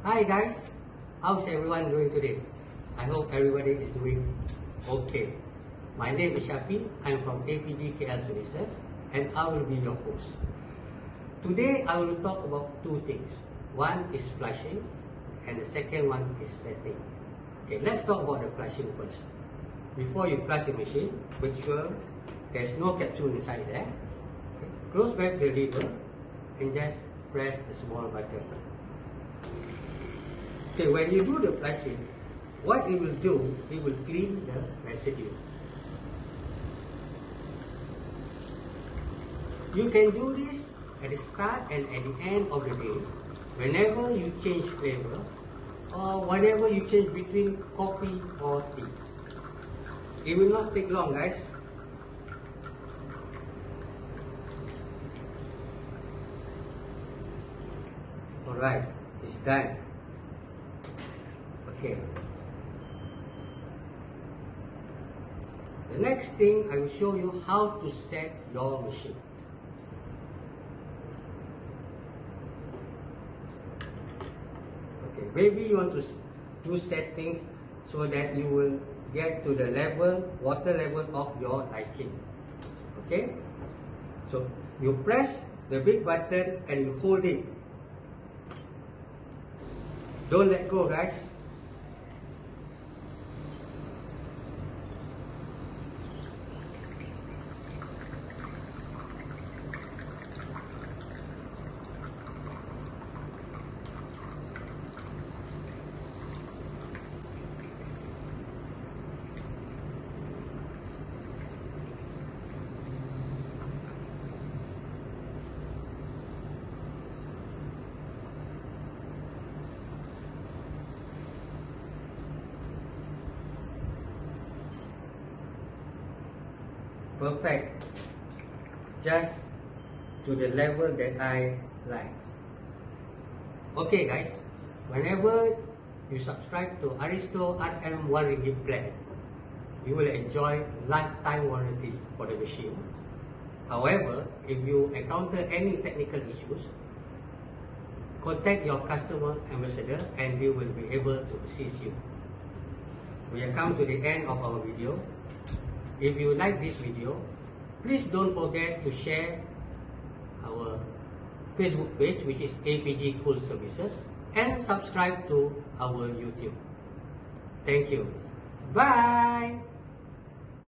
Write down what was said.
Hi guys, how's everyone doing today? I hope everybody is doing okay. My name is Shafi, I'm from APG KL Services and I will be your host. Today I will talk about two things. One is flushing and the second one is setting. Okay, let's talk about the flushing first. Before you flush the machine, make sure there's no capsule inside there. Okay. Close back the lever and just press the small button. Okay, when you do the flushing, what it will do, it will clean the residue. You can do this at the start and at the end of the day, whenever you change flavor or whenever you change between coffee or tea. It will not take long, guys. Alright, it's done. Okay. The next thing, I will show you how to set your machine. Okay, maybe you want to do settings so that you will get to the water level of your liking. Okay? So, you press the big button and you hold it. Don't let go, guys. Perfect. Just to the level that I like. Okay guys, whenever you subscribe to Arissto RM 1 Ringgit plan, you will enjoy lifetime warranty for the machine. However, if you encounter any technical issues, contact your customer ambassador and they will be able to assist you. We have come to the end of our video. If you like this video, please don't forget to share our Facebook page, which is APG Cool Services, and subscribe to our YouTube. Thank you. Bye!